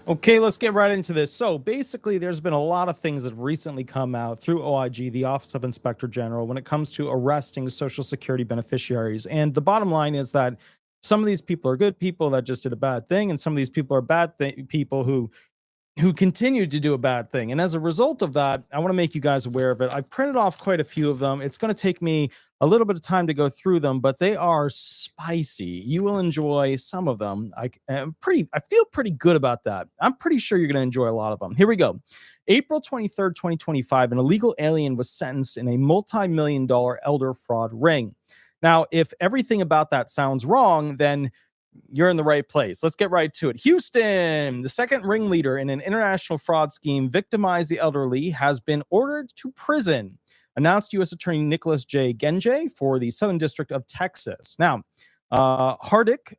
Okay, let's get right into this. So basically, there's been a lot of things that have recently come out through OIG, the Office of Inspector General, when it comes to arresting Social Security beneficiaries. And the bottom line is that some of these people are good people that just did a bad thing, and some of these people are bad people who continued to do a bad thing. And as a result of that, I want to make you guys aware of it. I printed off quite a few of them. It's going to take me a little bit of time to go through them, but they are spicy. You will enjoy some of them. I feel pretty good about that. I'm pretty sure you're going to enjoy a lot of them. Here we go. April 23rd, 2025, an illegal alien was sentenced in a multi-million-dollar elder fraud ring. Now, if everything about that sounds wrong, then you're in the right place. Let's get right to it. Houston, the second ringleader in an international fraud scheme victimized the elderly, has been ordered to prison, announced U.S. Attorney Nicholas J. Genje for the Southern District of Texas. Now, Hardik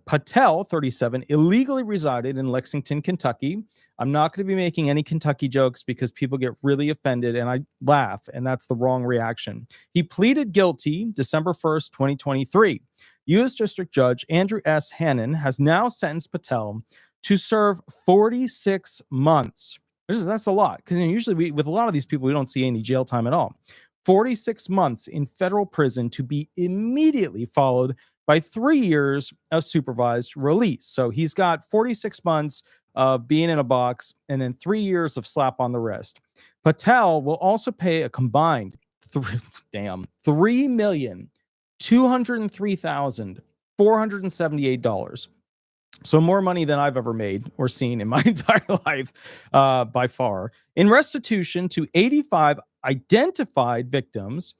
Patel, 37, illegally resided in Lexington, Kentucky. I'm not going to be making any Kentucky jokes because people get really offended and I laugh, and that's the wrong reaction. He pleaded guilty December 1st, 2023. U.S. District Judge Andrew S. Hannon has now sentenced Patel to serve 46 months. That's a lot, because usually with a lot of these people, we don't see any jail time at all. 46 months in federal prison to be immediately followed by 3 years of supervised release. So he's got 46 months of being in a box and then 3 years of slap on the wrist. Patel will also pay a combined $3,203,478. So more money than I've ever made or seen in my entire life, by far, in restitution to 85 identified victims.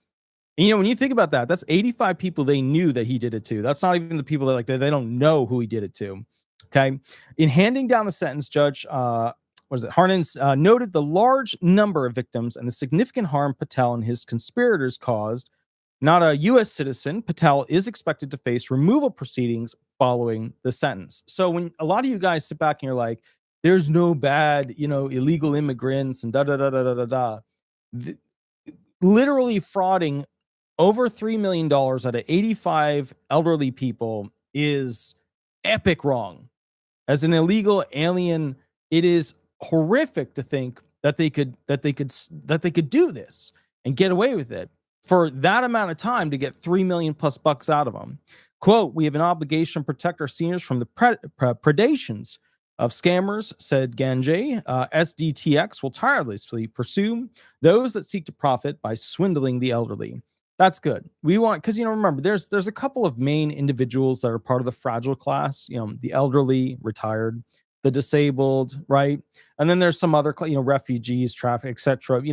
And, when you think about that, that's 85 people they knew that he did it to. That's not even the people that they don't know who he did it to. Okay. In handing down the sentence, Judge Harnins noted the large number of victims and the significant harm Patel and his conspirators caused. Not a U.S. citizen, Patel is expected to face removal proceedings following the sentence. So when a lot of you guys sit back and you're like, there's no bad, illegal immigrants and literally frauding over $3 million out of 85 elderly people is epic wrong. As an illegal alien, it is horrific to think that they could do this and get away with it for that amount of time to get $3 million plus bucks out of them. Quote, "We have an obligation to protect our seniors from the predations of scammers," said Ganjay. SDTX will tirelessly pursue those that seek to profit by swindling the elderly. That's good. We want, because, remember, there's a couple of main individuals that are part of the fragile class, the elderly, retired, the disabled, right? And then there's some other, refugees, traffic, etc.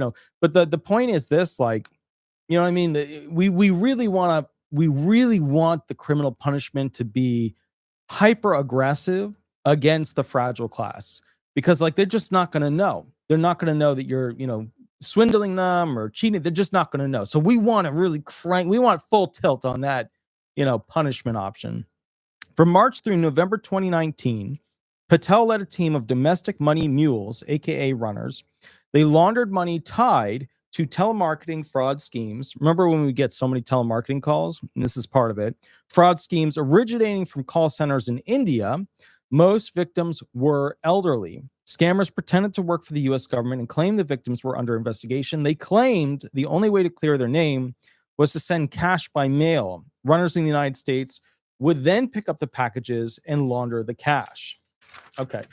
But the point is this, like, you know what I mean? We really want the criminal punishment to be hyper aggressive against the fragile class, because they're just not going to know. They're not going to know that you're, swindling them or cheating. They're just not going to know. So we want to really we want full tilt on that, punishment option. From March through November 2019, Patel led a team of domestic money mules, aka runners. They laundered money tied to telemarketing fraud schemes. Remember when we get so many telemarketing calls? And this is part of it. Fraud schemes originating from call centers in India. Most victims were elderly. Scammers pretended to work for the U.S. government and claimed the victims were under investigation. They claimed the only way to clear their name was to send cash by mail. Runners in the United States would then pick up the packages and launder the cash. Okay.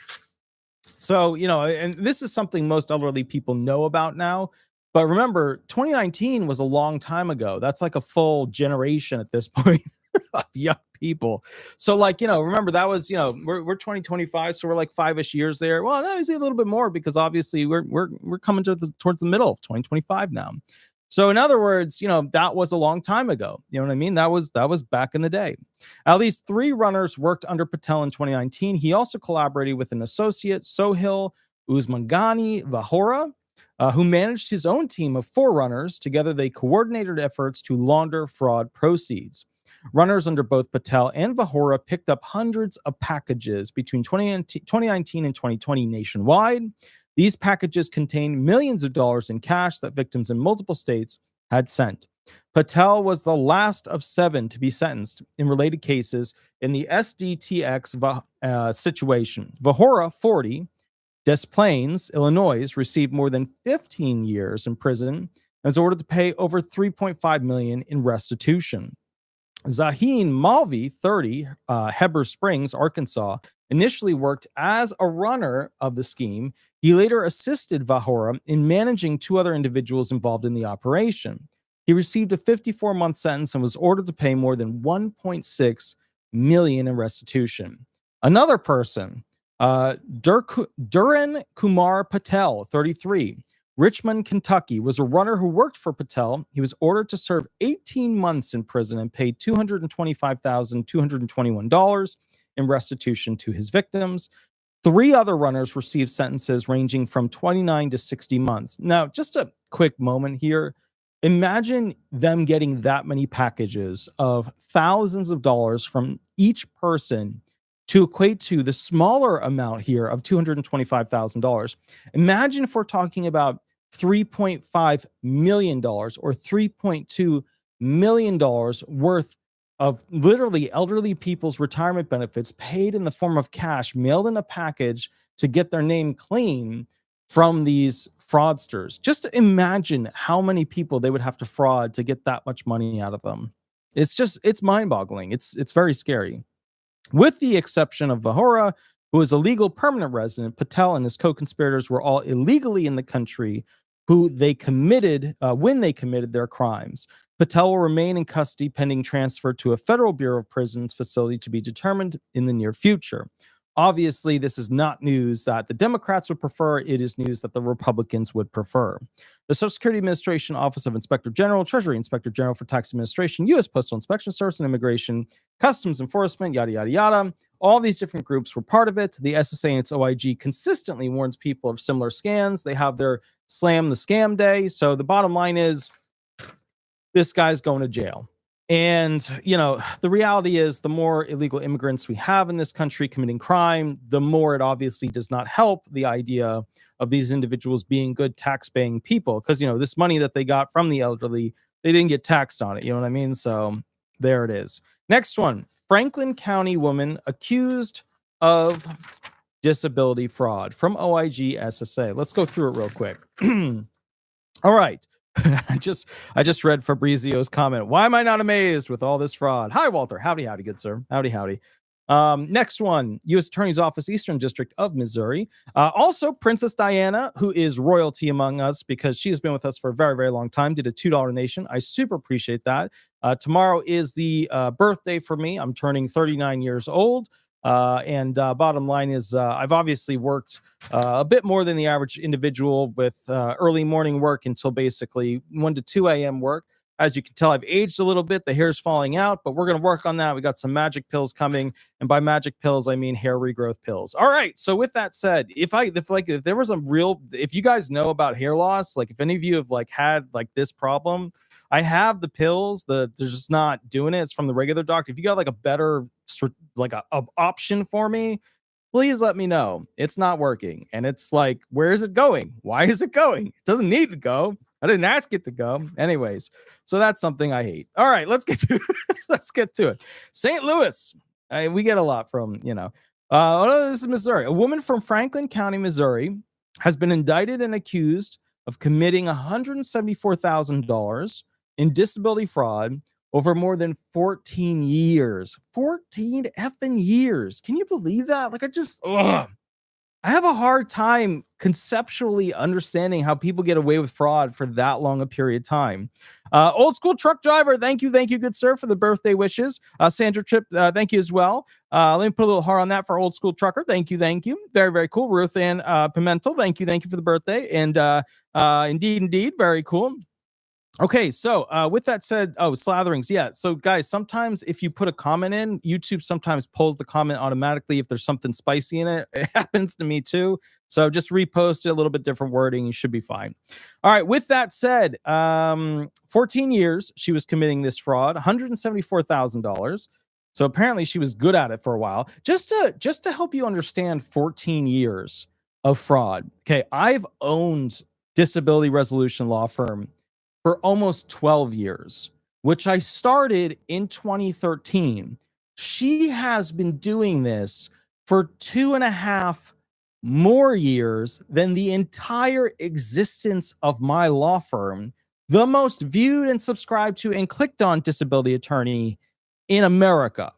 So, and this is something most elderly people know about now. But remember, 2019 was a long time ago. That's like a full generation at this point of young people. So, remember that was, we're 2025, so we're like 5-ish years there. Well, that is a little bit more because obviously we're coming towards the middle of 2025 now. So, in other words, that was a long time ago. You know what I mean? That was back in the day. At least 3 runners worked under Patel in 2019. He also collaborated with an associate, Sohil Usmangani Vahora, who managed his own team of 4 runners. Together, they coordinated efforts to launder fraud proceeds. Runners under both Patel and Vahora picked up hundreds of packages between 2019 and 2020 nationwide. These packages contained millions of dollars in cash that victims in multiple states had sent. Patel was the last of 7 to be sentenced in related cases in the SDTX situation. Vahora, 40, Des Plaines, Illinois, received more than 15 years in prison and was ordered to pay over $3.5 million in restitution. Zaheen Malvi, 30, Heber Springs, Arkansas, initially worked as a runner of the scheme. He later assisted Vahora in managing 2 other individuals involved in the operation. He received a 54-month sentence and was ordered to pay more than $1.6 million in restitution. Another person, Duran Kumar Patel, 33, Richmond, Kentucky, was a runner who worked for Patel. He was ordered to serve 18 months in prison and paid $225,221 in restitution to his victims. 3 other runners received sentences ranging from 29 to 60 months. Now, just a quick moment here. Imagine them getting that many packages of thousands of dollars from each person to equate to the smaller amount here of $225,000. Imagine if we're talking about $3.5 million or $3.2 million worth of literally elderly people's retirement benefits paid in the form of cash, mailed in a package to get their name clean from these fraudsters. Just imagine how many people they would have to fraud to get that much money out of them. It's mind-boggling. It's very scary. With the exception of Vahora, who is a legal permanent resident, Patel and his co-conspirators were all illegally in the country when they committed their crimes. Patel will remain in custody pending transfer to a Federal Bureau of Prisons facility to be determined in the near future. Obviously, this is not news that the Democrats would prefer. It is news that the Republicans would prefer. The Social Security Administration, Office of Inspector General, Treasury Inspector General for Tax Administration, U.S. Postal Inspection Service and Immigration, Customs Enforcement, yada, yada, yada. All these different groups were part of it. The SSA and its OIG consistently warns people of similar scams. They have their slam the scam day. So the bottom line is this guy's going to jail. And, you know, the reality is the more illegal immigrants we have in this country committing crime, the more it obviously does not help the idea of these individuals being good tax-paying people. Because, you know, this money that they got from the elderly, they didn't get taxed on it. You know what I mean? So there it is. Next one, Franklin County woman accused of disability fraud from OIG SSA. Let's go through it real quick. All right. I just read Fabrizio's comment. Why am I not amazed with all this fraud? Hi, Walter. Howdy, howdy, good sir. Howdy, howdy. Next one, U.S. Attorney's Office, Eastern District of Missouri. Also, Princess Diana, who is royalty among us because she has been with us for a very, very long time, did a $2 donation. I super appreciate that. Tomorrow is the birthday for me. I'm turning 39 years old. And bottom line is I've obviously worked a bit more than the average individual with early morning work until basically 1 to 2 a.m. work. As you can tell, I've aged a little bit. The hair's falling out, but we're going to work on that. We got some magic pills coming. And by magic pills, I mean hair regrowth pills. All right. So with that said, if there was if you guys know about hair loss, like if any of you have had this problem, I have the pills. They're just not doing it. It's from the regular doctor. If you got a better a option for me, please let me know. It's not working. And it's where is it going? Why is it going? It doesn't need to go. I didn't ask it to go. Anyways, so that's something I hate. All right, let's get to it. St. Louis. We get a lot from, this is Missouri. A woman from Franklin County, Missouri, has been indicted and accused of committing $174,000 in disability fraud over more than 14 years. 14 effing years. Can you believe that? I have a hard time conceptually understanding how people get away with fraud for that long a period of time. Old school truck driver, thank you, good sir, for the birthday wishes. Sandra Tripp, thank you as well. Let me put a little heart on that for old school trucker. Thank you. Very, very cool. Ruth Ann Pimentel, thank you for the birthday. And indeed, very cool. Okay, so with that said, slatherings, yeah. So guys, sometimes if you put a comment in, YouTube sometimes pulls the comment automatically if there's something spicy in it. It happens to me too. So just repost it, a little bit different wording, you should be fine. All right, with that said, 14 years she was committing this fraud, $174,000. So apparently she was good at it for a while. Just to help you understand 14 years of fraud. Okay, I've owned disability resolution law firm for almost 12 years, which I started in 2013. She has been doing this for 2.5 more years than the entire existence of my law firm, the most viewed and subscribed to and clicked on disability attorney in America.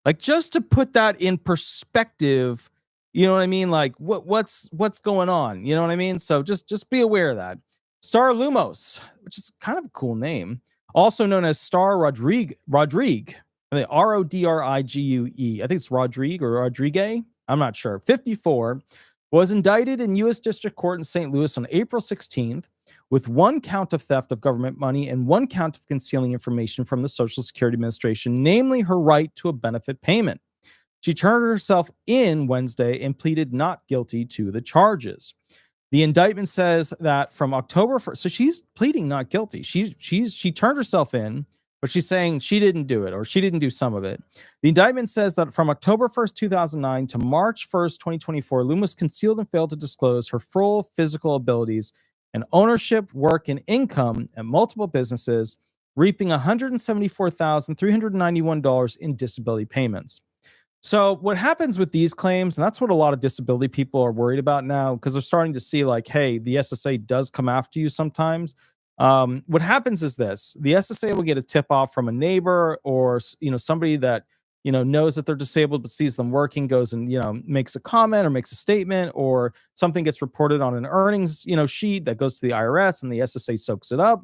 Like, just to put that in perspective, you know what I mean? Like, what's going on? You know what I mean? So just be aware of that. Star Lumos, which is kind of a cool name, also known as Star Rodrigue, Rodrigue. I think it's Rodrigue or Rodrigue. I'm not sure. 54, was indicted in U.S. District Court in St. Louis on April 16th with 1 count of theft of government money and 1 count of concealing information from the Social Security Administration, namely her right to a benefit payment. She turned herself in Wednesday and pleaded not guilty to the charges. The indictment says that from October 1st, so she's pleading not guilty. She turned herself in, but she's saying she didn't do it or she didn't do some of it. The indictment says that from October 1st, 2009 to March 1st, 2024, Loomis concealed and failed to disclose her full physical abilities and ownership, work, and income at multiple businesses, reaping $174,391 in disability payments. So what happens with these claims, and that's what a lot of disability people are worried about now, because they're starting to see like, hey, the SSA does come after you sometimes. What happens is this: the SSA will get a tip off from a neighbor or somebody that knows that they're disabled but sees them working, goes and makes a comment or makes a statement, or something gets reported on an earnings sheet that goes to the IRS, and the SSA soaks it up.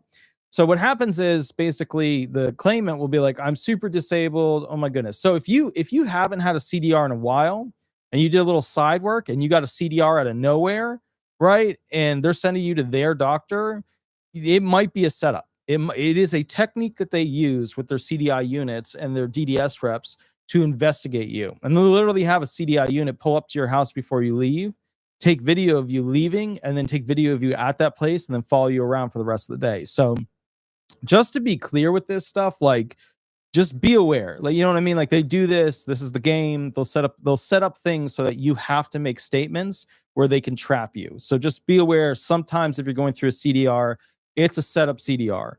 So what happens is basically the claimant will be like, I'm super disabled. Oh my goodness. So if you haven't had a CDR in a while and you did a little side work and you got a CDR out of nowhere, right? And they're sending you to their doctor, it might be a setup. It is a technique that they use with their CDI units and their DDS reps to investigate you. And they'll literally have a CDI unit pull up to your house before you leave, take video of you leaving, and then take video of you at that place and then follow you around for the rest of the day. So just to be clear with this stuff, like, just be aware. Like, you know what I mean? Like, they do this. This is the game. They'll set up things so that you have to make statements where they can trap you. So just be aware. Sometimes if you're going through a CDR, it's a setup CDR.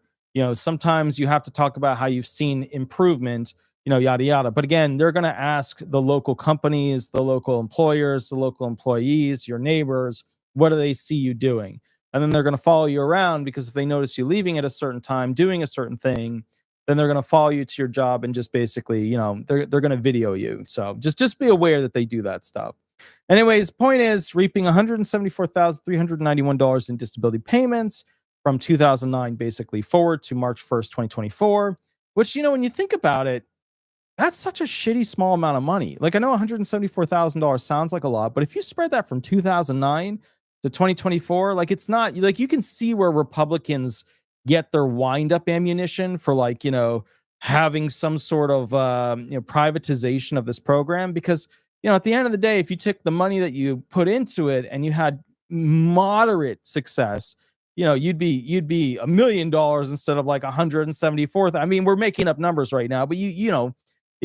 Sometimes you have to talk about how you've seen improvement, yada, yada. But again, they're going to ask the local companies, the local employers, the local employees, your neighbors, what do they see you doing? And then they're going to follow you around, because if they notice you leaving at a certain time, doing a certain thing, then they're going to follow you to your job and just basically, they're going to video you. So just be aware that they do that stuff. Anyways, point is, reaping $174,391 in disability payments from 2009 basically forward to March 1st, 2024, which, when you think about it, that's such a shitty small amount of money. Like, I know $174,000 sounds like a lot, but if you spread that from 2009 to 2024, like, it's not like, you can see where Republicans get their wind up ammunition for, like, having some sort of privatization of this program, because at the end of the day, if you took the money that you put into it and you had moderate success, you'd be $1 million instead of like 174. I mean, we're making up numbers right now, but it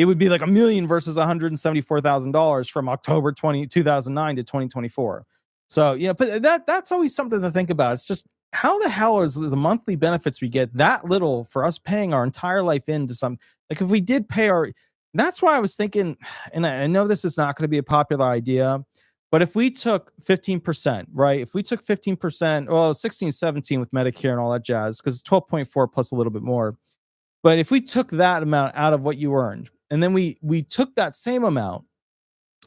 would be like $1 million versus $174,000 from October 2009 to 2024. So, but that's always something to think about. It's just, how the hell is the monthly benefits we get that little for us paying our entire life into some, like, if we did pay that's why I was thinking, and I know this is not going to be a popular idea, but if we took 15%, right? If we took 15%, well, 16, 17 with Medicare and all that jazz, because it's 12.4 plus a little bit more. But if we took that amount out of what you earned, and then we took that same amount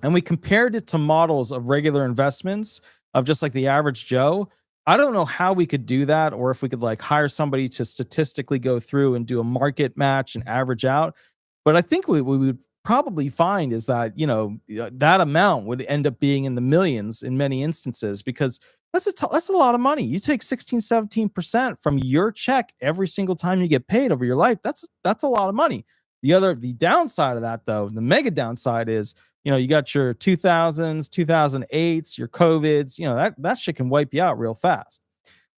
and we compared it to models of regular investments of just like the average Joe, I don't know how we could do that, or if we could like hire somebody to statistically go through and do a market match and average out. But I think we would probably find is that, that amount would end up being in the millions in many instances, because that's a lot of money. You take 16, 17% from your check every single time you get paid over your life. That's a lot of money. The downside of that, though, the mega downside is, you got your 2000s, 2008s, your COVIDs, that shit can wipe you out real fast.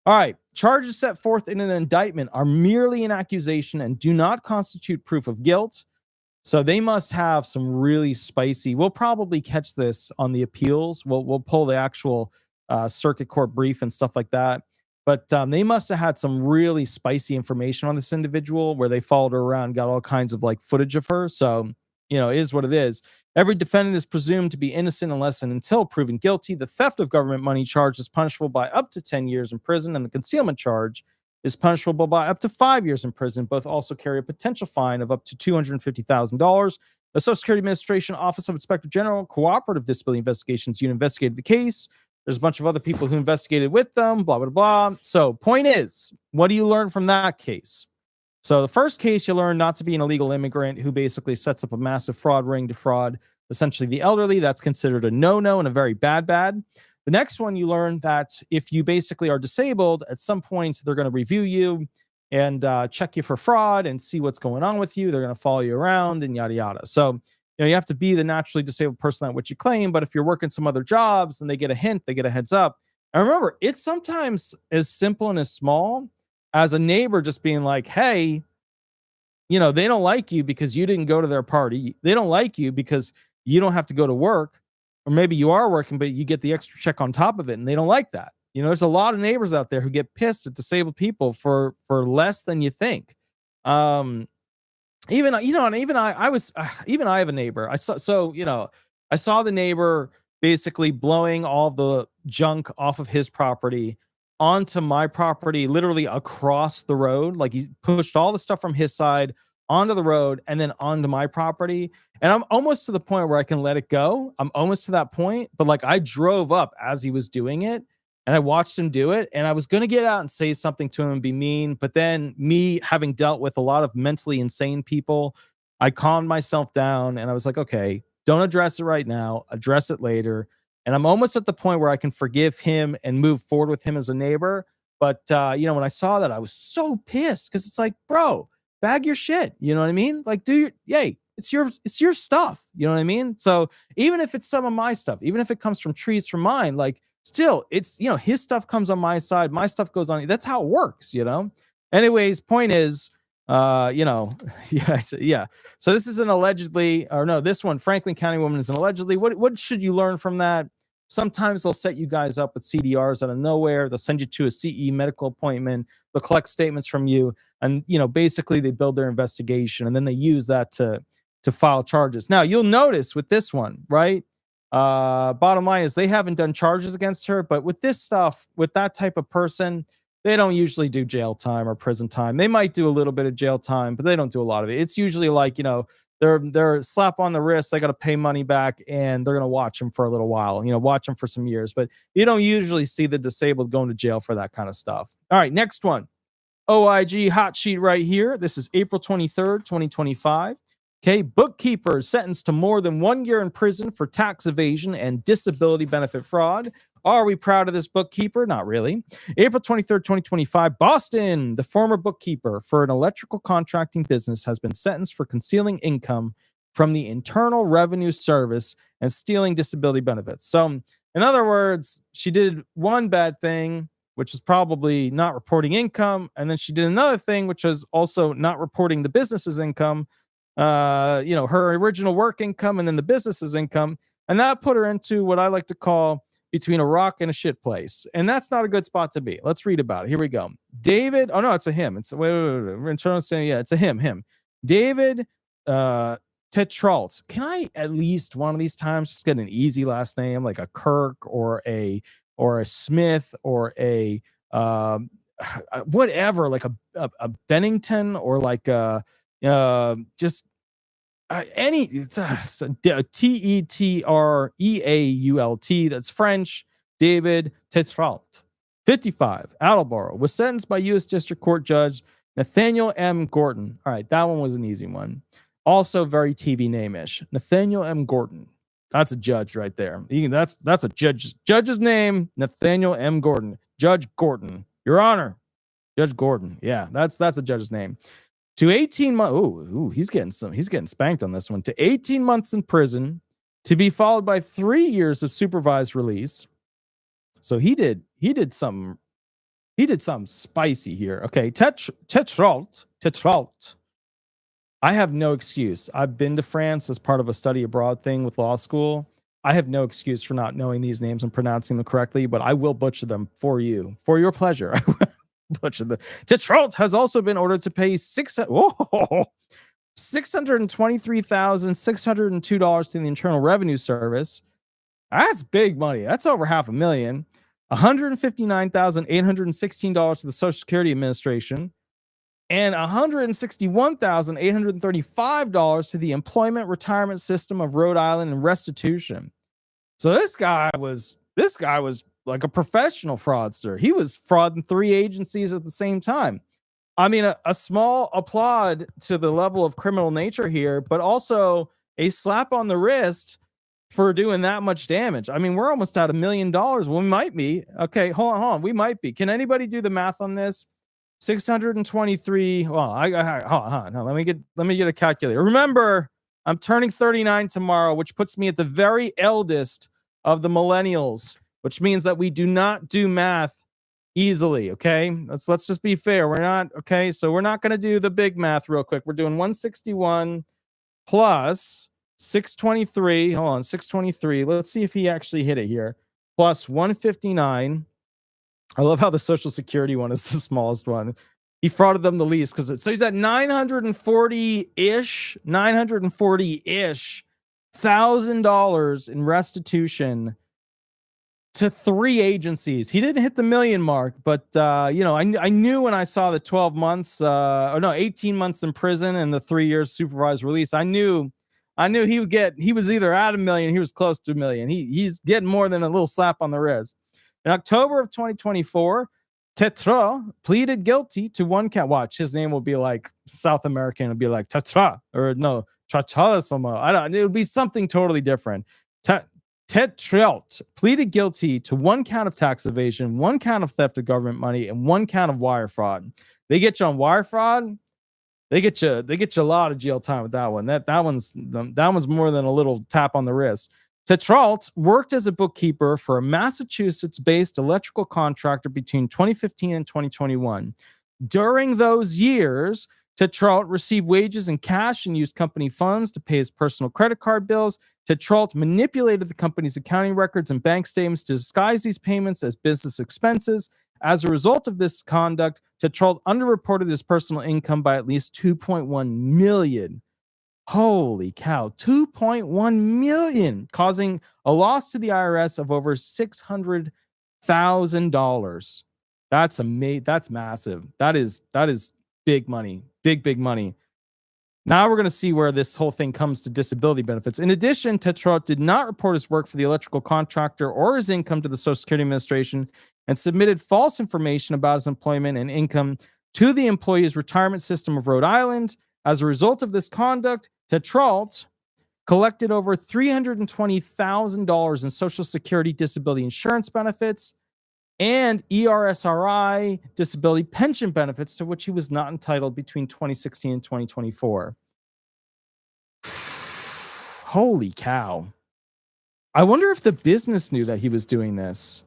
All right. Charges set forth in an indictment are merely an accusation and do not constitute proof of guilt. So they must have some really spicy. We'll probably catch this on the appeals. We'll pull the actual circuit court brief and stuff like that. But they must have had some really spicy information on this individual where they followed her around, got all kinds of like footage of her. So, you know, it is what it is. Every defendant is presumed to be innocent unless and until proven guilty. The theft of government money charge is punishable by up to 10 years in prison, and the concealment charge is punishable by up to 5 years in prison. Both also carry a potential fine of up to $250,000. The Social Security Administration Office of Inspector General Cooperative Disability Investigations Unit investigated the case. There's a bunch of other people who investigated with them, blah, blah, blah. So point is, what do you learn from that case? So the first case, you learn not to be an illegal immigrant who basically sets up a massive fraud ring to fraud essentially the elderly. That's considered a no-no and a very bad. The next one, you learn that if you basically are disabled, at some point, they're going to review you and check you for fraud and see what's going on with you. They're going to follow you around and yada, yada. So, you know, you have to be the naturally disabled person at which you claim. But if you're working some other jobs and they get a hint, they get a heads up. And remember, it's sometimes as simple and as small as a neighbor just being like, hey, you know, they don't like you because you didn't go to their party. They don't like you because you don't have to go to work. Or maybe you are working, but you get the extra check on top of it, and they don't like that. You know, there's a lot of neighbors out there who get pissed at disabled people for less than you think. Even I have a neighbor. I saw the neighbor basically blowing all the junk off of his property onto my property, literally across the road. Like he pushed all the stuff from his side onto the road and then onto my property. And I'm almost to the point where I can let it go. I'm almost to that point, but like I drove up as he was doing it and I watched him do it, and I was going to get out and say something to him and be mean. But then, me having dealt with a lot of mentally insane people, I calmed myself down and I was like, okay, don't address it right now, address it later. And I'm almost at the point where I can forgive him and move forward with him as a neighbor. But, when I saw that, I was so pissed because it's like, bro, bag your shit. You know what I mean? Like, it's your stuff. You know what I mean? So even if it's some of my stuff, even if it comes from trees from mine, like still it's, his stuff comes on my side, my stuff goes on. That's how it works, Anyways, point is, yeah. So this is an allegedly, or no, this one, Franklin County woman is an allegedly. What should you learn from that? Sometimes they'll set you guys up with CDRs out of nowhere. They'll send you to a CE medical appointment. They'll collect statements from you. And, basically they build their investigation and then they use that to file charges. Now you'll notice with this one, right? Bottom line is they haven't done charges against her, but with this stuff, with that type of person, they don't usually do jail time or prison time. They might do a little bit of jail time, but they don't do a lot of it. It's usually like, they're slap on the wrist. They got to pay money back and they're going to watch them for a little while, watch them for some years, but you don't usually see the disabled going to jail for that kind of stuff. All right, next one. OIG hot sheet right here. This is April 23rd, 2025. Okay, bookkeeper sentenced to more than 1 year in prison for tax evasion and disability benefit fraud. Are we proud of this bookkeeper? Not really. April 23rd, 2025, Boston. The former bookkeeper for an electrical contracting business has been sentenced for concealing income from the Internal Revenue Service and stealing disability benefits. So, in other words, she did one bad thing, which is probably not reporting income. And then she did another thing, which was also not reporting the business's income, her original work income and then the business's income. And that put her into what I like to call between a rock and a shit place. And that's not a good spot to be. Let's read about it. Here we go. David. Oh, no, it's a him. It's wait. Yeah, it's a him. David Tetrault. Can I at least one of these times just get an easy last name like a Kirk or a Smith or a whatever, like a Bennington or like just any Tetreault. That's French. David Tetrault, 55, Attleboro, was sentenced by U.S. District Court Judge Nathaniel M. Gordon. All right, that one was an easy one. Also very TV name-ish. Nathaniel M. Gordon. That's a judge right there. That's a judge's name. Nathaniel M. Gordon. Judge Gordon. Your Honor. Judge Gordon. Yeah, that's a judge's name. To 18 months. Ooh, he's getting spanked on this one. To 18 months in prison, to be followed by 3 years of supervised release. So he did something spicy here. Okay, Tetrault. I have no excuse. I've been to France as part of a study abroad thing with law school. I have no excuse for not knowing these names and pronouncing them correctly, but I will butcher them for you, for your pleasure. I will butcher them. Tetrault has also been ordered to pay $623,602 to the Internal Revenue Service. That's big money. That's over $500,000. $159,816 to the Social Security Administration, and $161,835 to the Employment Retirement System of Rhode Island and restitution. So this guy was like a professional fraudster. He was frauding 3 agencies at the same time. I mean, a small applaud to the level of criminal nature here, but also a slap on the wrist for doing that much damage. I mean, we're almost at $1 million. Well, we might be. Okay, hold on. We might be. Can anybody do the math on this? 623. Well, hold on. No, let me get a calculator. Remember, I'm turning 39 tomorrow, which puts me at the very eldest of the millennials, which means that we do not do math easily. Okay, let's just be fair. We're not okay. So we're not going to do the big math real quick. We're doing 161 plus 623. Hold on, 623. Let's see if he actually hit it here. Plus 159. I love how the Social Security one is the smallest one. He frauded them the least because so he's at 940-ish $1,000 in restitution to 3 agencies. He didn't hit the million mark, but I knew when I saw the 12 months, 18 months in prison and the 3 years supervised release. I knew he was either at $1 million, he was close to $1 million. He's getting more than a little slap on the wrist. In October of 2024, Tetra pleaded guilty to 1 count. Watch, his name will be like South American. It'll be like Tetra or no, Trachalasomo. I don't. It would be something totally different. Tetrault pleaded guilty to 1 count of tax evasion, 1 count of theft of government money, and 1 count of wire fraud. They get you on wire fraud. They get you a lot of jail time with that one. That one's more than a little tap on the wrist. Tetrault worked as a bookkeeper for a Massachusetts-based electrical contractor between 2015 and 2021. During those years, Tetrault received wages in cash and used company funds to pay his personal credit card bills. Tetrault manipulated the company's accounting records and bank statements to disguise these payments as business expenses. As a result of this conduct, Tetrault underreported his personal income by at least $2.1 million. Holy cow, $2.1 million, causing a loss to the IRS of over $600,000. That's amazing. That's massive. That is big money. Big money. Now we're going to see where this whole thing comes to disability benefits. In addition, Tetrault did not report his work for the electrical contractor or his income to the Social Security Administration and submitted false information about his employment and income to the Employees Retirement System of Rhode Island. As a result of this conduct, Tetrault collected over $320,000 in Social Security disability insurance benefits and ERSRI disability pension benefits to which he was not entitled between 2016 and 2024. Holy cow. I wonder if the business knew that he was doing this.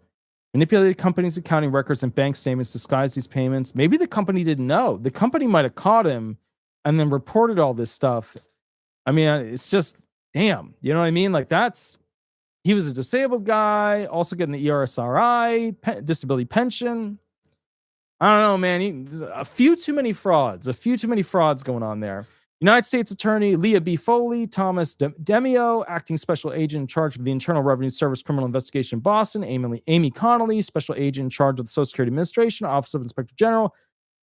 Manipulated companies' accounting records and bank statements, disguised these payments. Maybe the company didn't know. The company might have caught him and then reported all this stuff. I mean, it's just, damn. You know what I mean? Like, he was a disabled guy, also getting the ERSRI, disability pension. I don't know, man. A few too many frauds going on there. United States Attorney Leah B. Foley, Thomas Demio, Acting Special Agent in charge of the Internal Revenue Service Criminal Investigation Boston, Amy Connolly, Special Agent in charge of the Social Security Administration, Office of Inspector General,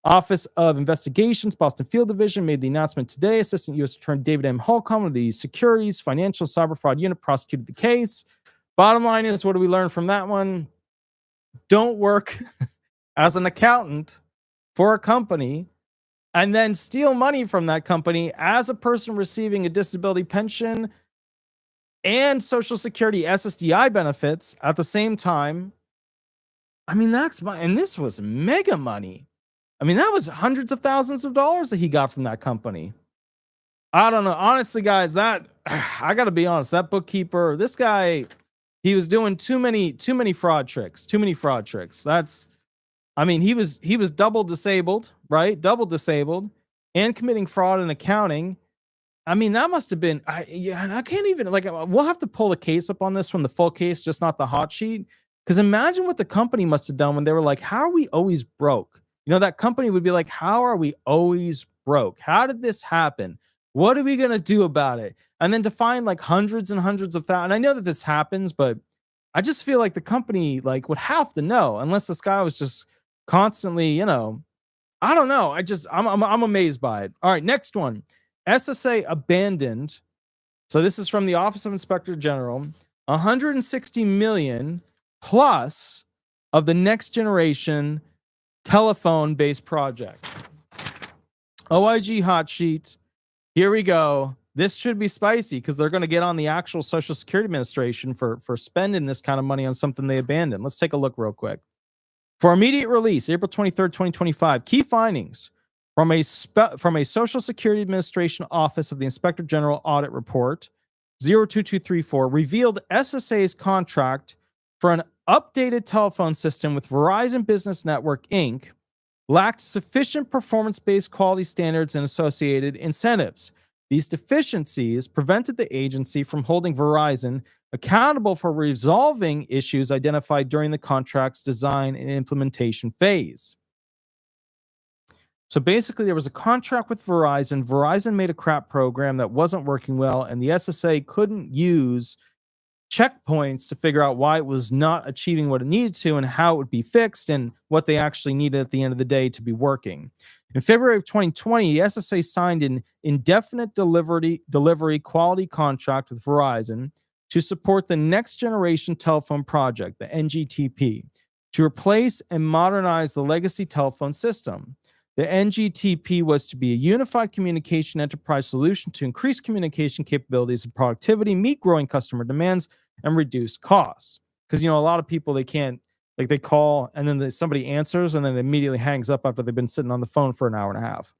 Office of Investigations, Boston Field Division, made the announcement today. Assistant U.S. Attorney David M. Holcomb of the Securities Financial Cyber Fraud Unit prosecuted the case. Bottom line is, what do we learn from that one? Don't work as an accountant for a company and then steal money from that company as a person receiving a disability pension and Social Security SSDI benefits at the same time. I mean, and this was mega money. I mean, that was hundreds of thousands of dollars that he got from that company. I don't know. Honestly, guys, I got to be honest, that bookkeeper, this guy, he was doing too many fraud tricks. He was double disabled, right? Double disabled and committing fraud in accounting. I mean, that must have been, I can't even, like, we'll have to pull the case up on this one, the full case, just not the hot sheet. Because imagine what the company must have done when they were like, how are we always broke? You know, that company would be like, how are we always broke? How did this happen? What are we going to do about it? And then to find like hundreds and hundreds of thousands. And I know that this happens, but I just feel like the company like would have to know, unless this guy was just constantly, you know, I don't know. I'm amazed by it. All right, next one. SSA abandoned. So this is from the Office of Inspector General. 160 million plus of the next generation telephone-based project. OIG hot sheet. Here we go. This should be spicy because they're going to get on the actual Social Security Administration for spending this kind of money on something they abandoned. Let's take a look real quick. For immediate release, April 23rd, 2025, key findings from a Social Security Administration Office of the Inspector General Audit Report 02234 revealed SSA's contract for an updated telephone system with Verizon Business Network, Inc. lacked sufficient performance-based quality standards and associated incentives. These deficiencies prevented the agency from holding Verizon accountable for resolving issues identified during the contract's design and implementation phase. So basically, there was a contract with Verizon. Verizon made a crap program that wasn't working well, and the SSA couldn't use checkpoints to figure out why it was not achieving what it needed to and how it would be fixed and what they actually needed at the end of the day to be working. In February of 2020, the SSA signed an indefinite delivery quality contract with Verizon to support the next generation telephone project, the NGTP, to replace and modernize the legacy telephone system. The NGTP was to be a unified communication enterprise solution to increase communication capabilities and productivity, meet growing customer demands, and reduce costs. Because, you know, a lot of people, they can't, like, they call and then somebody answers and then it immediately hangs up after they've been sitting on the phone for an hour and a half.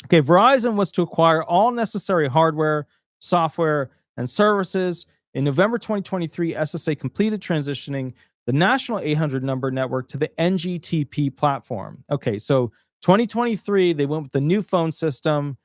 Okay, Verizon was to acquire all necessary hardware, software, and services. In November 2023, SSA completed transitioning the national 800 number network to the NGTP platform. Okay, so 2023, they went with the new phone system.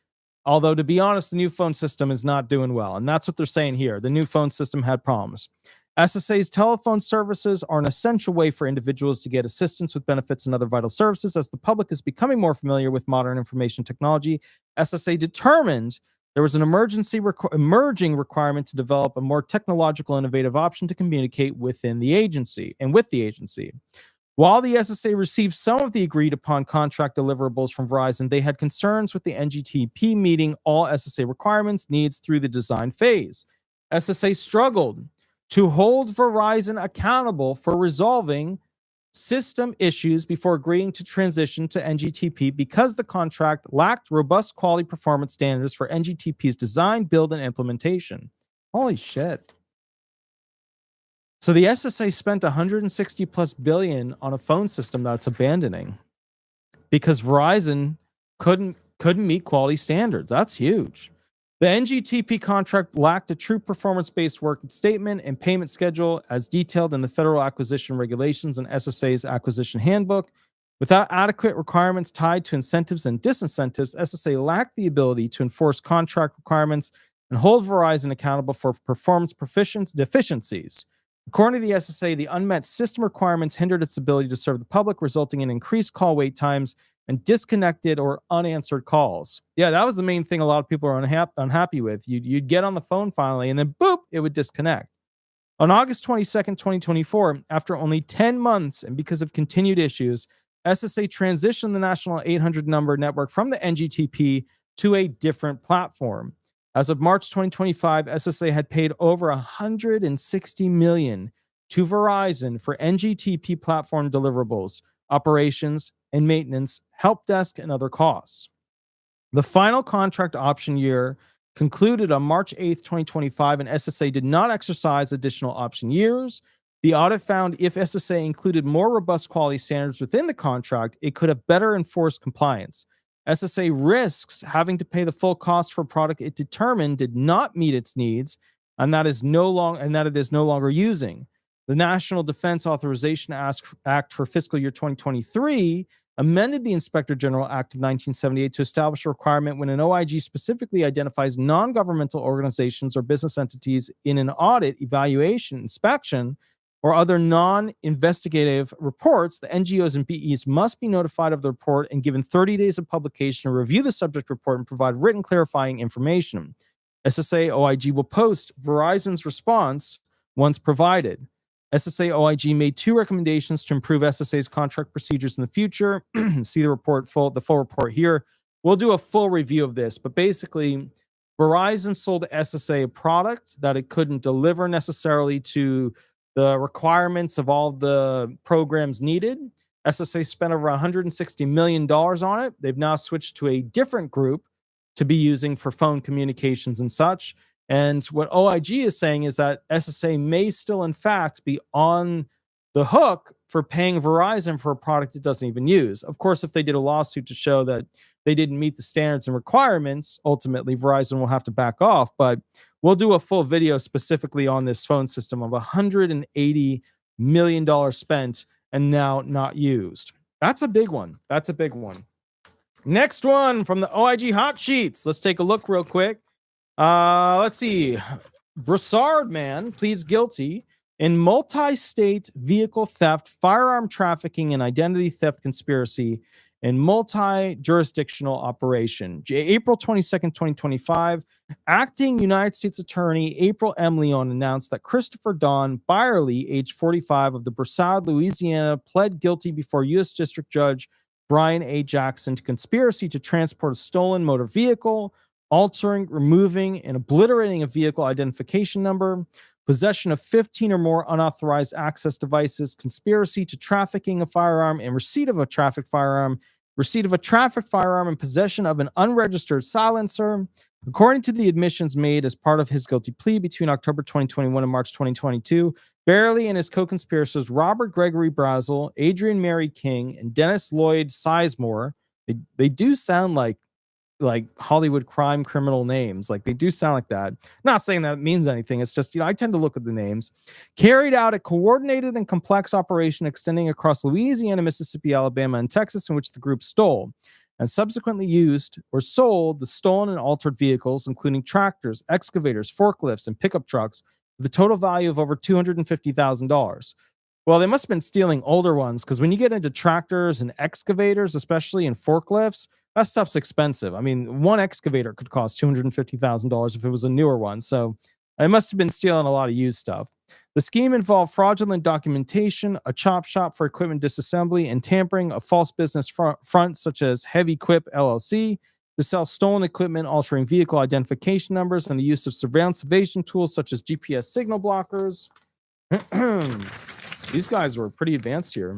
Although, to be honest, the new phone system is not doing well. And that's what they're saying here. The new phone system had problems. SSA's telephone services are an essential way for individuals to get assistance with benefits and other vital services. As the public is becoming more familiar with modern information technology, SSA determined there was an emerging requirement to develop a more technological, innovative option to communicate within the agency and with the agency. While the SSA received some of the agreed-upon contract deliverables from Verizon, they had concerns with the NGTP meeting all SSA requirements needs through the design phase. SSA struggled to hold Verizon accountable for resolving system issues before agreeing to transition to NGTP because the contract lacked robust quality performance standards for NGTP's design, build, and implementation. Holy shit. So the SSA spent 160 plus billion on a phone system that's abandoning because Verizon couldn't meet quality standards. That's huge. The NGTP contract lacked a true performance-based work statement and payment schedule as detailed in the Federal Acquisition Regulations and SSA's Acquisition Handbook. Without adequate requirements tied to incentives and disincentives, SSA lacked the ability to enforce contract requirements and hold Verizon accountable for performance deficiencies. According to the SSA, the unmet system requirements hindered its ability to serve the public, resulting in increased call wait times and disconnected or unanswered calls. Yeah, that was the main thing a lot of people are unhappy with. You'd get on the phone finally, and then boop, it would disconnect. On August 22nd, 2024, after only 10 months and because of continued issues, SSA transitioned the national 800 number network from the NGTP to a different platform. As of March 2025, SSA had paid over $160 million to Verizon for NGTP platform deliverables, operations, and maintenance, help desk, and other costs. The final contract option year concluded on March 8th, 2025, and SSA did not exercise additional option years. The audit found if SSA included more robust quality standards within the contract, it could have better enforced compliance. SSA risks having to pay the full cost for a product it determined did not meet its needs, and that it is no longer using. The National Defense Authorization Act for fiscal year 2023 amended the Inspector General Act of 1978 to establish a requirement when an OIG specifically identifies non-governmental organizations or business entities in an audit, evaluation, inspection, or other non-investigative reports, the NGOs and BEs must be notified of the report and given 30 days of publication to review the subject report and provide written clarifying information. SSA OIG will post Verizon's response once provided. SSA OIG made 2 recommendations to improve SSA's contract procedures in the future. See the full report here. We'll do a full review of this, but basically, Verizon sold SSA a product that it couldn't deliver necessarily to the requirements of all the programs needed. SSA spent over $160 million on it. They've now switched to a different group to be using for phone communications and such. And what OIG is saying is that SSA may still, in fact, be on the hook for paying Verizon for a product it doesn't even use. Of course, if they did a lawsuit to show that they didn't meet the standards and requirements, ultimately Verizon will have to back off. But we'll do a full video specifically on this phone system of $180 million spent and now not used. That's a big one. That's a big one. Next one from the OIG hot sheets. Let's take a look real quick. Let's see. Broussard man pleads guilty in multi-state vehicle theft, firearm trafficking, and identity theft conspiracy in multi-jurisdictional operation. April 22nd, 2025, acting United States Attorney April M. Leon announced that Christopher Don Byerly, age 45, of the Broussard, Louisiana, pled guilty before U.S. District Judge Brian A. Jackson to conspiracy to transport a stolen motor vehicle, altering, removing, and obliterating a vehicle identification number, possession of 15 or more unauthorized access devices, conspiracy to trafficking a firearm and receipt of a trafficked firearm, and possession of an unregistered silencer. According to the admissions made as part of his guilty plea between October 2021 and March 2022, Byerly and his co-conspirators Robert Gregory Brazel, Adrian Mary King, and Dennis Lloyd Sizemore, they do sound like Hollywood crime criminal names. Like, they do sound like that. Not saying that means anything. It's just, I tend to look at the names. Carried out a coordinated and complex operation extending across Louisiana, Mississippi, Alabama, and Texas, in which the group stole and subsequently used or sold the stolen and altered vehicles, including tractors, excavators, forklifts, and pickup trucks, with a total value of over $250,000. Well, they must have been stealing older ones, because when you get into tractors and excavators, especially in forklifts, that stuff's expensive. I mean, one excavator could cost $250,000 if it was a newer one. So they must have been stealing a lot of used stuff. The scheme involved fraudulent documentation, a chop shop for equipment disassembly, and tampering of false business front such as Heavy Quip LLC, to sell stolen equipment, altering vehicle identification numbers, and the use of surveillance evasion tools such as GPS signal blockers. These guys were pretty advanced here.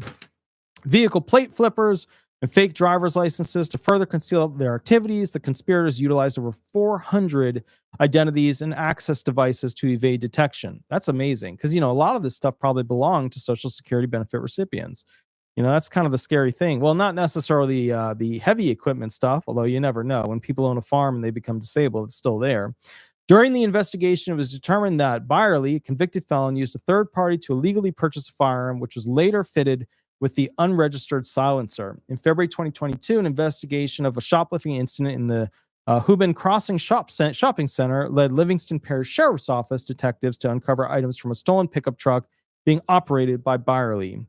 Vehicle plate flippers and fake driver's licenses to further conceal their activities. The conspirators utilized over 400 identities and access devices to evade detection. That's amazing, because, a lot of this stuff probably belonged to Social Security benefit recipients. That's kind of the scary thing. Well, not necessarily the heavy equipment stuff, although you never know. When people own a farm and they become disabled, it's still there. During the investigation, it was determined that Byerly, a convicted felon, used a third party to illegally purchase a firearm, which was later fitted with the unregistered silencer. In February 2022, an investigation of a shoplifting incident in the Hubin Crossing shopping center led Livingston Parish Sheriff's Office detectives to uncover items from a stolen pickup truck being operated by Byerly.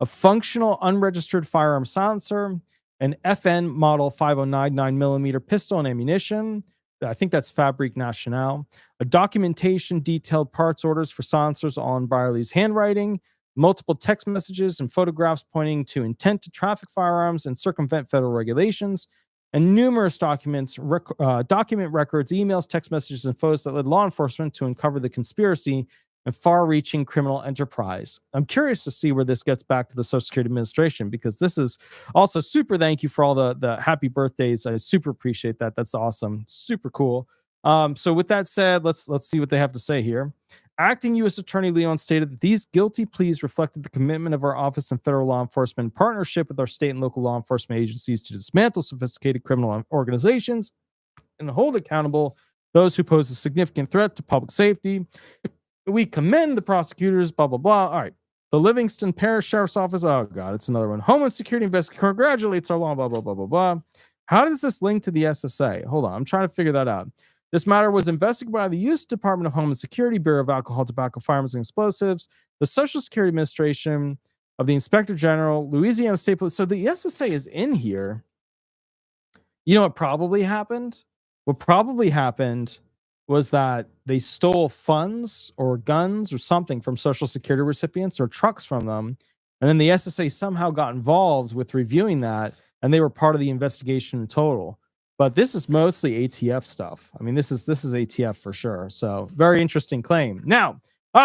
A functional unregistered firearm silencer, an FN model 509 9mm pistol and ammunition. I think that's Fabrique Nationale. A documentation detailed parts orders for silencers on Byerly's handwriting, multiple text messages and photographs pointing to intent to traffic firearms and circumvent federal regulations, and numerous document records, emails, text messages, and photos that led law enforcement to uncover the conspiracy and far-reaching criminal enterprise. I'm curious to see where this gets back to the Social Security Administration, because this is also super thank you for all the happy birthdays. I super appreciate that. That's awesome. Super cool. So with that said, let's see what they have to say here. Acting U.S. Attorney Leon stated that these guilty pleas reflected the commitment of our office and federal law enforcement in partnership with our state and local law enforcement agencies to dismantle sophisticated criminal organizations and hold accountable those who pose a significant threat to public safety. We commend the prosecutors, blah, blah, blah. All right. The Livingston Parish Sheriff's Office. Oh, God, it's another one. Homeland Security Investigator congratulates our law, blah, blah, blah, blah, blah. How does this link to the SSA? Hold on. I'm trying to figure that out. This matter was investigated by the U.S. Department of Homeland Security, Bureau of Alcohol, Tobacco, Firearms, and Explosives, the Social Security Administration of the Inspector General, Louisiana State Police. So the SSA is in here. You know what probably happened? What probably happened was that they stole funds or guns or something from Social Security recipients or trucks from them. And then the SSA somehow got involved with reviewing that, and they were part of the investigation in total. But this is mostly ATF stuff. I mean, this is ATF for sure. So very interesting claim. Now,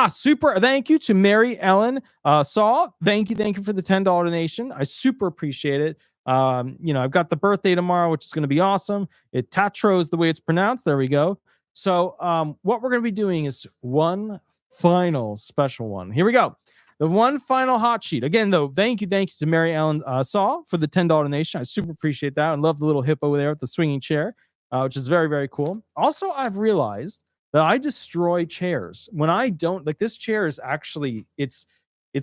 super thank you to Mary Ellen Saul. Thank you for the $10 donation. I super appreciate it. I've got the birthday tomorrow, which is going to be awesome. Tatro is the way it's pronounced. There we go. So what we're going to be doing is one final special one. Here we go. The one final hot sheet. Again, though, thank you to Mary Ellen Saw for the $10 donation. I super appreciate that. I love the little hippo there with the swinging chair, which is very, very cool. Also, I've realized that I destroy chairs. When I don't, like this chair is actually, it's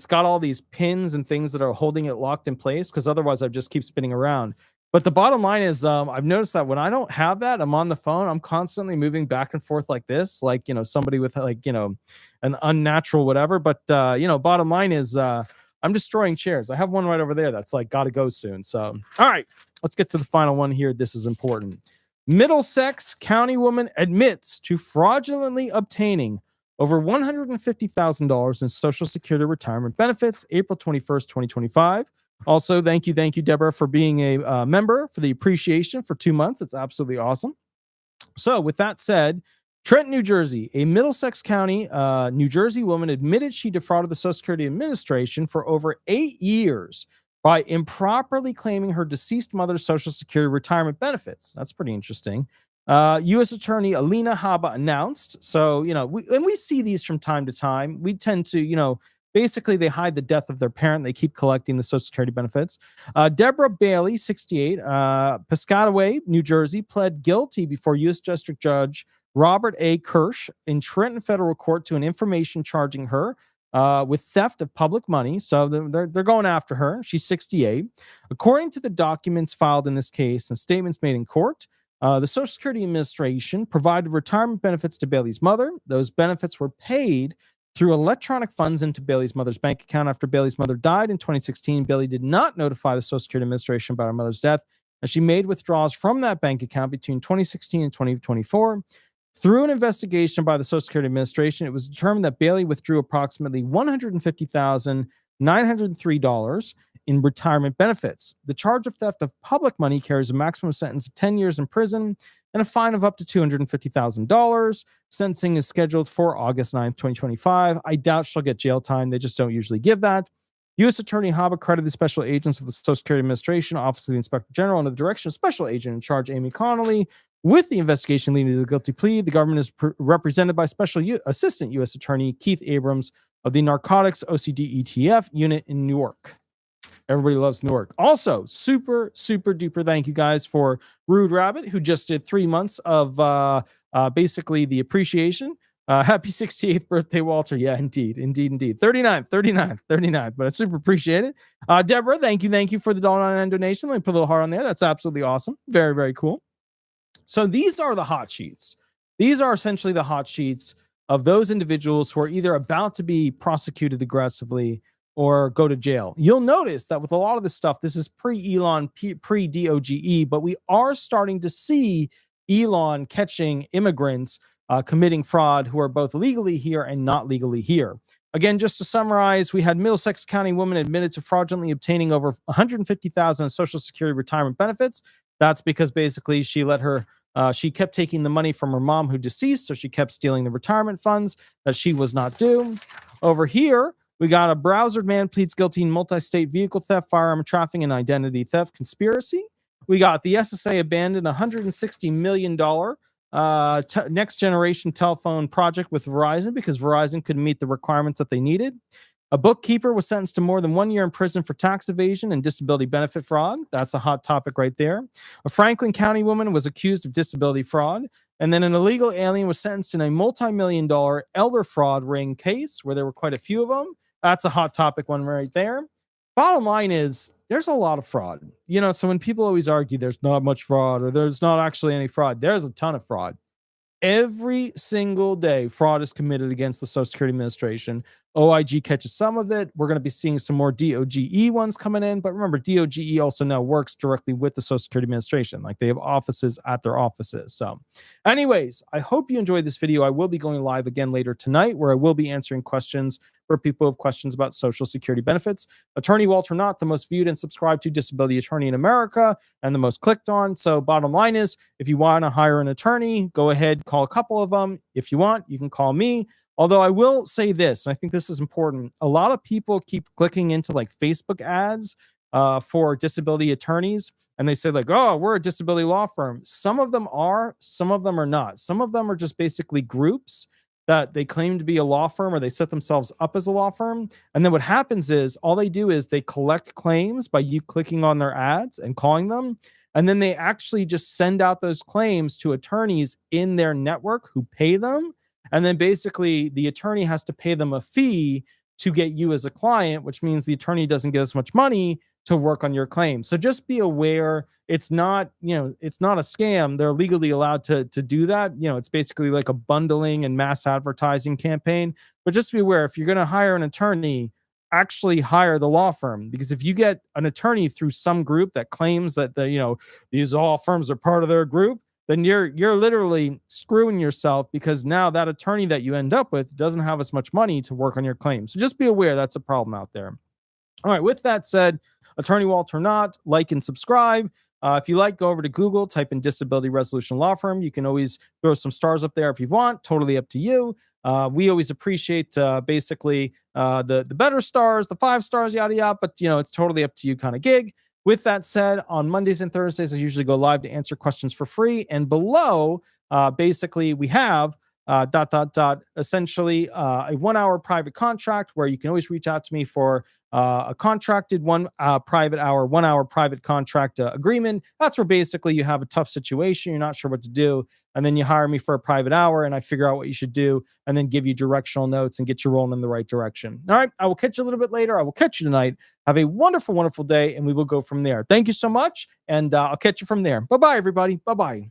got all these pins and things that are holding it locked in place because otherwise I just keep spinning around. But the bottom line is I've noticed that when I don't have that, I'm on the phone, I'm constantly moving back and forth like this, like, somebody with an unnatural whatever. But, bottom line is I'm destroying chairs. I have one right over there that's like got to go soon. So, all right, let's get to the final one here. This is important. Middlesex County woman admits to fraudulently obtaining over $150,000 in Social Security retirement benefits, April 21st, 2025. Also, thank you, Deborah, for being a member, for the appreciation for 2 months. It's absolutely awesome. So with that said, Trenton, New Jersey, a Middlesex County, New Jersey woman admitted she defrauded the Social Security Administration for over 8 years by improperly claiming her deceased mother's Social Security retirement benefits. That's pretty interesting. U.S. Attorney Alina Haba announced. So, we see these from time to time. We tend to, basically they hide the death of their parent. They keep collecting the Social Security benefits. Deborah Bailey, 68, Piscataway, New Jersey, pled guilty before U.S. District Judge Robert A. Kirsch in Trenton Federal Court to an information charging her with theft of public money. So they're going after her. She's 68. According to the documents filed in this case and statements made in court, the Social Security Administration provided retirement benefits to Bailey's mother. Those benefits were paid through electronic funds into Bailey's mother's bank account. After Bailey's mother died in 2016, Bailey did not notify the Social Security Administration about her mother's death, and she made withdrawals from that bank account between 2016 and 2024. Through an investigation by the Social Security Administration, it was determined that Bailey withdrew approximately $150,903 in retirement benefits. The charge of theft of public money carries a maximum sentence of 10 years in prison and a fine of up to $250,000. Sentencing is scheduled for August 9th, 2025. I doubt she'll get jail time. They just don't usually give that. U.S. Attorney Haba credited special agents of the Social Security Administration, Office of the Inspector General, under the direction of Special Agent in Charge Amy Connolly with the investigation leading to the guilty plea. The government is represented by Special Assistant U.S. Attorney Keith Abrams of the Narcotics OCD ETF Unit in Newark. Everybody loves Newark. Also, super, super duper thank you guys for Rude Rabbit, who just did 3 months of basically the appreciation. Happy 68th birthday, Walter. Yeah, indeed. 39th, but I super appreciate it. Deborah, thank you for the $1.99 donation. Let me put a little heart on there. That's absolutely awesome. Very, very cool. So these are the hot sheets. These are essentially the hot sheets of those individuals who are either about to be prosecuted aggressively or go to jail. You'll notice that with a lot of this stuff, this is pre-Elon, pre-DOGE, but we are starting to see Elon catching immigrants committing fraud who are both legally here and not legally here. Again, just to summarize, we had Middlesex County woman admitted to fraudulently obtaining over $150,000 in Social Security retirement benefits. That's because basically she kept taking the money from her mom who deceased, so she kept stealing the retirement funds that she was not due. Over here, we got a browser man pleads guilty in multi-state vehicle theft, firearm trafficking, and identity theft conspiracy. We got the SSA abandoned $160 million next generation telephone project with Verizon because Verizon couldn't meet the requirements that they needed. A bookkeeper was sentenced to more than 1 year in prison for tax evasion and disability benefit fraud. That's a hot topic right there. A Franklin County woman was accused of disability fraud. And then an illegal alien was sentenced in a multi-million-dollar elder fraud ring case where there were quite a few of them. That's a hot topic one right there. Bottom line is there's a lot of fraud. So when people always argue there's not much fraud or there's not actually any fraud, there's a ton of fraud. Every single day, fraud is committed against the Social Security Administration. OIG catches some of it. We're going to be seeing some more DOGE ones coming in. But remember, DOGE also now works directly with the Social Security Administration. Like they have offices at their offices. So anyways, I hope you enjoyed this video. I will be going live again later tonight where I will be answering questions for people who have questions about Social Security benefits. Attorney Walter Hnot, the most viewed and subscribed to disability attorney in America and the most clicked on. So bottom line is, if you want to hire an attorney, go ahead, call a couple of them. If you want, you can call me. Although I will say this, and I think this is important, a lot of people keep clicking into like Facebook ads for disability attorneys, and they say like, oh, we're a disability law firm. Some of them are, some of them are not. Some of them are just basically groups that they claim to be a law firm or they set themselves up as a law firm. And then what happens is all they do is they collect claims by you clicking on their ads and calling them. And then they actually just send out those claims to attorneys in their network who pay them. And then basically the attorney has to pay them a fee to get you as a client, which means the attorney doesn't get as much money to work on your claim. So just be aware, it's not a scam. They're legally allowed to do that. It's basically like a bundling and mass advertising campaign. But just be aware, if you're going to hire an attorney, actually hire the law firm, because if you get an attorney through some group that claims that these law firms are part of their group, then you're literally screwing yourself, because now that attorney that you end up with doesn't have as much money to work on your claim. So just be aware that's a problem out there. All right, with that said, Attorney Walter Hnot, like and subscribe. If you like, go over to Google, type in Disability Resolution Law Firm. You can always throw some stars up there if you want. Totally up to you. We always appreciate basically the better stars, the 5 stars, yada yada. But it's totally up to you kind of gig. With that said, on Mondays and Thursdays, I usually go live to answer questions for free. And below, basically, we have essentially a 1-hour private contract where you can always reach out to me for a contracted 1 private hour, 1-hour private contract agreement. That's where basically you have a tough situation, you're not sure what to do, and then you hire me for a private hour and I figure out what you should do and then give you directional notes and get you rolling in the right direction. All right, I will catch you a little bit later. I will catch you tonight. Have a wonderful, wonderful day, and we will go from there. Thank you so much, and I'll catch you from there. Bye-bye, everybody. Bye-bye.